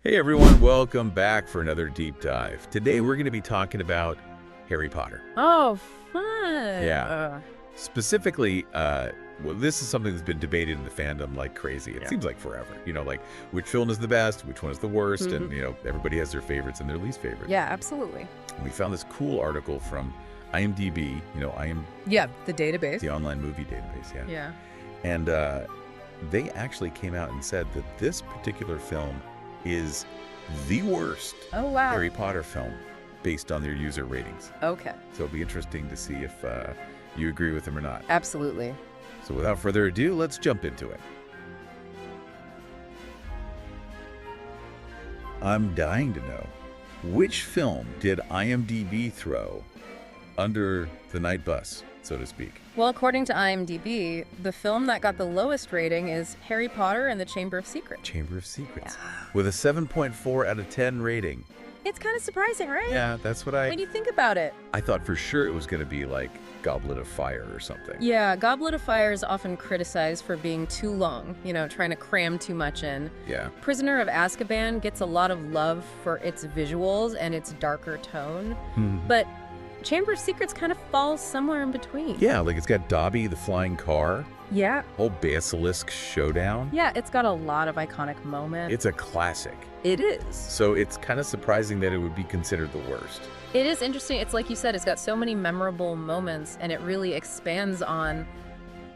Hey everyone, welcome back for another deep dive. Today we're going to be talking about Harry Potter. Oh, fun. Yeah. Specifically, well, this is something that's been debated in the fandom like crazy. It seems like forever. Like which film is the best, which one is the worst, and everybody has their favorites and their least favorites. Yeah, absolutely. And we found this cool article from IMDb, Yeah, the database. the online movie database, Yeah. And they actually came out and said that this particular film is the worst Oh, wow. Harry Potter film based on their user ratings. Okay. So it'll be interesting to see if you agree with them or not. Absolutely. So without further ado, let's jump into it. I'm dying to know, which film did IMDb throw under the night bus, so to speak? Well, according to IMDb, the film that got the lowest rating is Harry Potter and the Chamber of Secrets. Chamber of Secrets. Yeah. With a 7.4 out of 10 rating. It's kind of surprising, right? Yeah, that's what When you think about it. I thought for sure it was going to be like Goblet of Fire or something. Yeah, Goblet of Fire is often criticized for being too long, trying to cram too much in. Yeah. Prisoner of Azkaban gets a lot of love for its visuals and its darker tone, but Chamber of Secrets kind of falls somewhere in between. Yeah, like it's got Dobby, the flying car, Yeah. whole basilisk showdown. Yeah, it's got a lot of iconic moments. It's a classic. It is. So it's kind of surprising that it would be considered the worst. It is interesting. It's like you said, it's got so many memorable moments, and it really expands on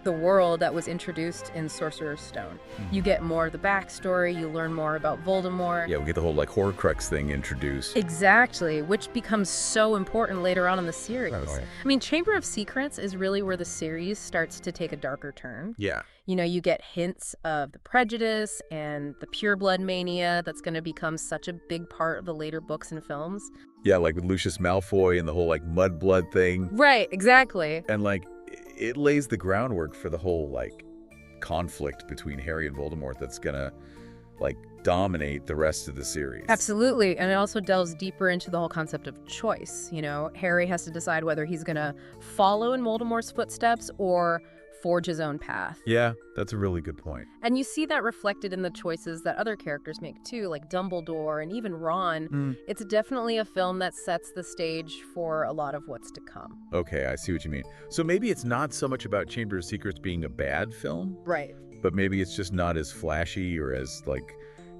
the world that was introduced in Sorcerer's Stone. You get more of the backstory, you learn more about Voldemort. Yeah, we get the whole like Horcrux thing introduced. Exactly, which becomes so important later on in the series. Right. I mean, Chamber of Secrets is really where the series starts to take a darker turn. Yeah. You get hints of the prejudice and the pureblood mania that's going to become such a big part of the later books and films. Yeah, like with Lucius Malfoy and the whole like mudblood thing. Right, exactly. And like it lays the groundwork for the whole like conflict between Harry and Voldemort that's gonna like dominate the rest of the series. Absolutely. And it also delves deeper into the whole concept of choice. Harry has to decide whether he's going to follow in Voldemort's footsteps or forge his own path. Yeah, that's a really good point. And you see that reflected in the choices that other characters make too, like Dumbledore and even Ron. It's definitely a film that sets the stage for a lot of what's to come. Okay, I see what you mean. So maybe it's not so much about Chamber of Secrets being a bad film, Right. but maybe it's just not as flashy or as like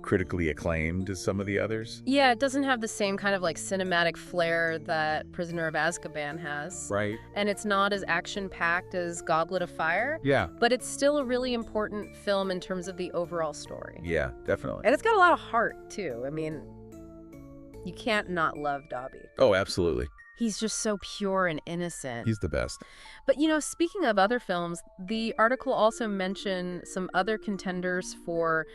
critically acclaimed as some of the others. Yeah, it doesn't have the same kind of like cinematic flair that Prisoner of Azkaban has. Right. And it's not as action-packed as Goblet of Fire. Yeah. But it's still a really important film in terms of the overall story. Yeah, definitely. And it's got a lot of heart, too. I mean, you can't not love Dobby. Oh, absolutely. He's just so pure and innocent. He's the best. But, speaking of other films, the article also mentioned some other contenders for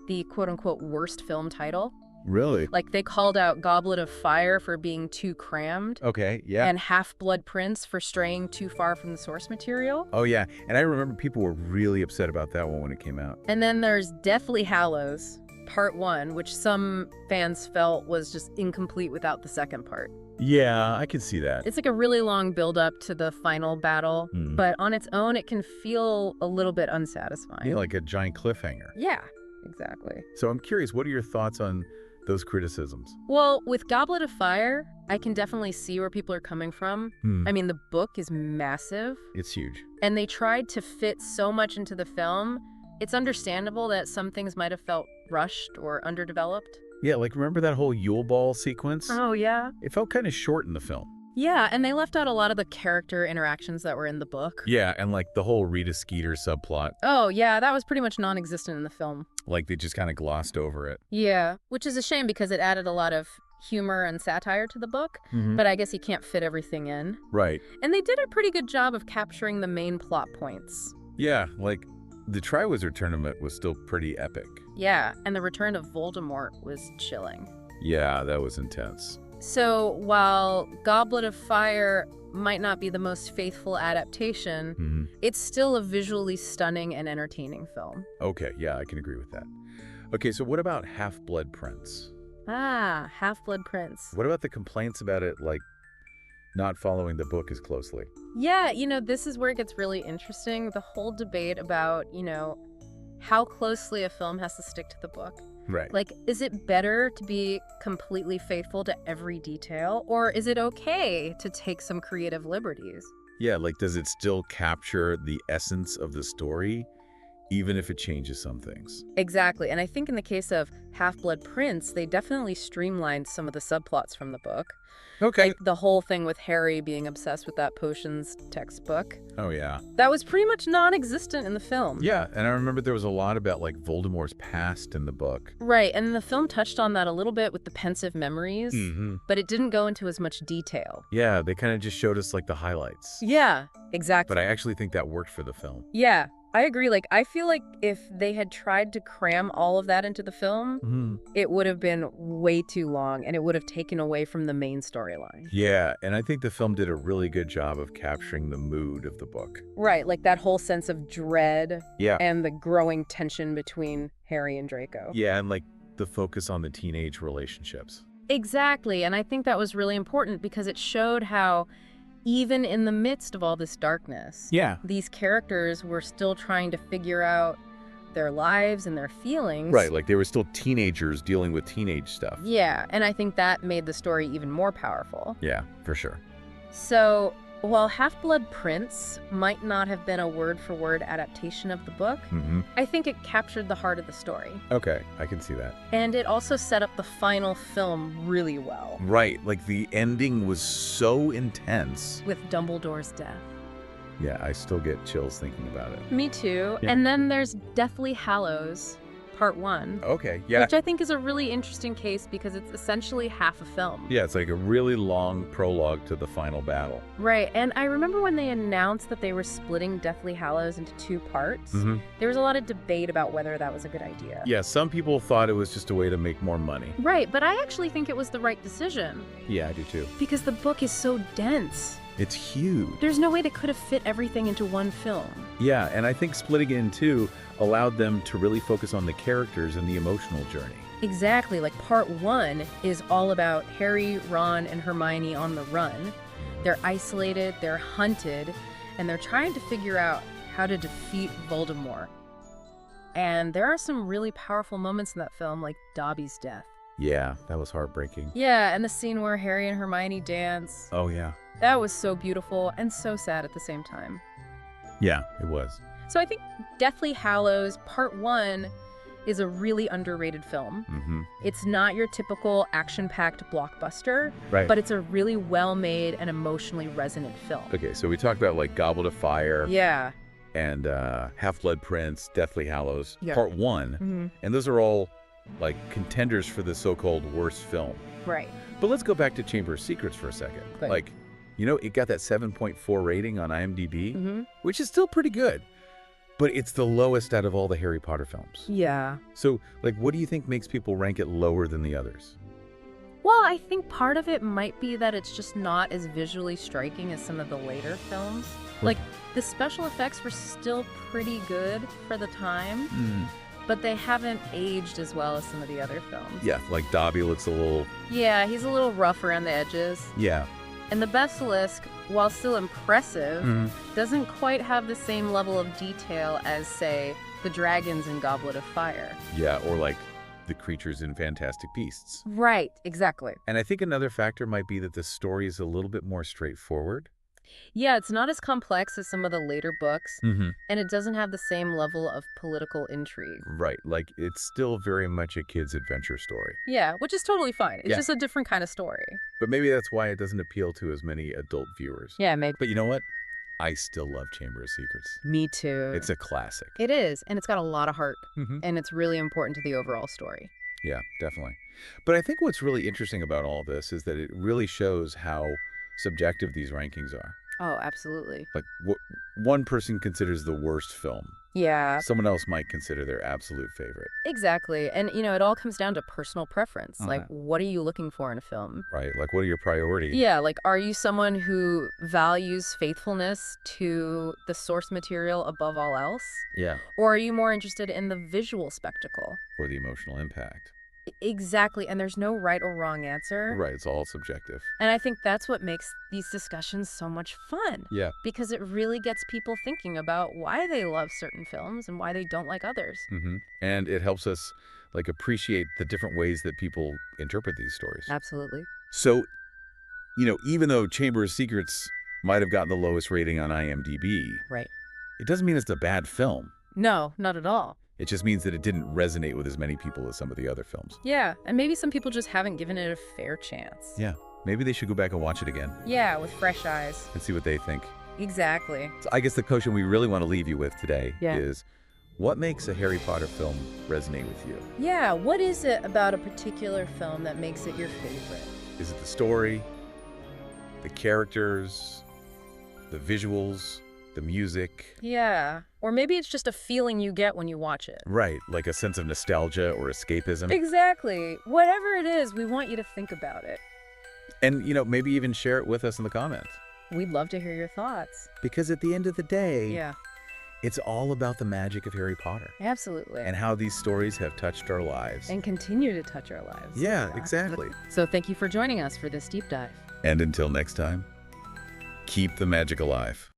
the quote-unquote worst film title. Really? Like, they called out Goblet of Fire for being too crammed. Okay, yeah. And Half-Blood Prince for straying too far from the source material. Oh, yeah. And I remember people were really upset about that one when it came out. And then there's Deathly Hallows, Part 1, which some fans felt was just incomplete without the second part. Yeah, I can see that. It's like a really long build-up to the final battle, but on its own, it can feel a little bit unsatisfying. Yeah, like a giant cliffhanger. Yeah, exactly. So I'm curious, what are your thoughts on those criticisms? Well, with Goblet of Fire, I can definitely see where people are coming from. I mean, the book is massive. It's huge. And they tried to fit so much into the film. It's understandable that some things might have felt rushed or underdeveloped. Yeah, like remember that whole Yule Ball sequence? Oh, yeah. It felt kind of short in the film. Yeah, and they left out a lot of the character interactions that were in the book. Yeah, and like the whole Rita Skeeter subplot. Oh, yeah, that was pretty much non-existent in the film. Like they just kind of glossed over it. Yeah, which is a shame because it added a lot of humor and satire to the book, but I guess you can't fit everything in. Right. And they did a pretty good job of capturing the main plot points. Yeah, like the Triwizard Tournament was still pretty epic. Yeah, and the return of Voldemort was chilling. Yeah, that was intense. So while Goblet of Fire might not be the most faithful adaptation, it's still a visually stunning and entertaining film. Okay, yeah, I can agree with that. Okay, so what about Half-Blood Prince? Ah, Half-Blood Prince. What about the complaints about it, like, not following the book as closely? Yeah, this is where it gets really interesting. The whole debate about, how closely a film has to stick to the book. Right. Like, is it better to be completely faithful to every detail, or is it okay to take some creative liberties? Yeah, like, does it still capture the essence of the story, even if it changes some things? Exactly. And I think in the case of Half-Blood Prince, they definitely streamlined some of the subplots from the book. Okay. Like the whole thing with Harry being obsessed with that potions textbook. Oh, yeah. That was pretty much non-existent in the film. Yeah, and I remember there was a lot about, like, Voldemort's past in the book. Right, and the film touched on that a little bit with the pensive memories, Mm-hmm. but it didn't go into as much detail. Yeah, they kind of just showed us, like, the highlights. Yeah, exactly. But I actually think that worked for the film. Yeah, I agree. Like, I feel like if they had tried to cram all of that into the film, Mm-hmm. it would have been way too long, and it would have taken away from the main storyline. Yeah, and I think the film did a really good job of capturing the mood of the book. Right, like that whole sense of dread Yeah. and the growing tension between Harry and Draco. Yeah, and, like, the focus on the teenage relationships. Exactly, and I think that was really important because it showed how even in the midst of all this darkness, Yeah. these characters were still trying to figure out their lives and their feelings. Right, like they were still teenagers dealing with teenage stuff. Yeah, and I think that made the story even more powerful. Yeah, for sure. So, while Half-Blood Prince might not have been a word-for-word adaptation of the book, Mm-hmm. I think it captured the heart of the story. Okay, I can see that. And it also set up the final film really well, Right, like the ending was so intense. with Dumbledore's death. Yeah, I still get chills thinking about it. Me too. Yeah. And then there's Deathly Hallows, Part 1. Okay, yeah. Which I think is a really interesting case because it's essentially half a film. Yeah, it's like a really long prologue to the final battle. Right, and I remember when they announced that they were splitting Deathly Hallows into 2 parts, Mm-hmm. there was a lot of debate about whether that was a good idea. Yeah, some people thought it was just a way to make more money. Right, but I actually think it was the right decision Yeah, I do too. because the book is so dense. It's huge. There's no way they could have fit everything into one film. Yeah, and I think splitting it in two allowed them to really focus on the characters and the emotional journey. Exactly, like Part 1 is all about Harry, Ron, and Hermione on the run. They're isolated, they're hunted, and they're trying to figure out how to defeat Voldemort. And there are some really powerful moments in that film, like Dobby's death. Yeah, that was heartbreaking. Yeah, and the scene where Harry and Hermione dance. Oh, yeah. That was so beautiful and so sad at the same time. Yeah, it was. So I think Deathly Hallows Part 1 is a really underrated film. Mm-hmm. It's not your typical action-packed blockbuster, Right. but it's a really well-made and emotionally resonant film. Okay, so we talked about like Goblet of Fire Yeah. and Half-Blood Prince, Deathly Hallows, Yeah. Part 1. Mm-hmm. And those are all like contenders for the so-called worst film. Right. But let's go back to Chamber of Secrets for a second. Good. Like, you know, it got that 7.4 rating on IMDb, Mm-hmm. which is still pretty good. But it's the lowest out of all the Harry Potter films. Yeah. So, like, what do you think makes people rank it lower than the others? Well, I think part of it might be that it's just not as visually striking as some of the later films. Like, the special effects were still pretty good for the time, but they haven't aged as well as some of the other films. Yeah, like Dobby looks a little... Yeah, he's a little rough around the edges. Yeah. And the Basilisk, while still impressive, doesn't quite have the same level of detail as, say, the dragons in Goblet of Fire. Yeah, or like the creatures in Fantastic Beasts. Right, exactly. And I think another factor might be that the story is a little bit more straightforward. Yeah, it's not as complex as some of the later books, Mm-hmm. and it doesn't have the same level of political intrigue. Right, like it's still very much a kid's adventure story. Yeah, which is totally fine. It's Yeah. just a different kind of story. But maybe that's why it doesn't appeal to as many adult viewers. Yeah, maybe. But you know what? I still love Chamber of Secrets. Me too. It's a classic. It is, and it's got a lot of heart, Mm-hmm. and it's really important to the overall story. Yeah, definitely. But I think what's really interesting about all this is that it really shows how subjective these rankings are. Oh, absolutely. Like, one person considers the worst film. Yeah, Someone else might consider their absolute favorite, exactly. And, it all comes down to personal preference. Like, Uh-huh. what are you looking for in a film? right? Like, what are your priorities? Yeah, like, are you someone who values faithfulness to the source material above all else? Yeah. Or are you more interested in the visual spectacle? Or the emotional impact. Exactly, and there's no right or wrong answer. Right, it's all subjective. And I think that's what makes these discussions so much fun. Yeah. Because it really gets people thinking about why they love certain films and why they don't like others. Mm-hmm. And it helps us, like appreciate the different ways that people interpret these stories. Absolutely. So, even though Chamber of Secrets might have gotten the lowest rating on IMDb, Right. it doesn't mean it's a bad film. No, not at all. It just means that it didn't resonate with as many people as some of the other films. Yeah, and maybe some people just haven't given it a fair chance. Yeah, maybe they should go back and watch it again Yeah, with fresh eyes. and see what they think. Exactly. So I guess the question we really want to leave you with today Yeah. is, what makes a Harry Potter film resonate with you? Yeah, what is it about a particular film that makes it your favorite? Is it the story, the characters, the visuals, the music? Yeah, or maybe it's just a feeling you get when you watch it. Right, like a sense of nostalgia or escapism. Exactly. Whatever it is, we want you to think about it. And, maybe even share it with us in the comments. We'd love to hear your thoughts. Because at the end of the day, Yeah, it's all about the magic of Harry Potter absolutely. and how these stories have touched our lives. And continue to touch our lives. Yeah, exactly. So thank you for joining us for this deep dive. And until next time, keep the magic alive.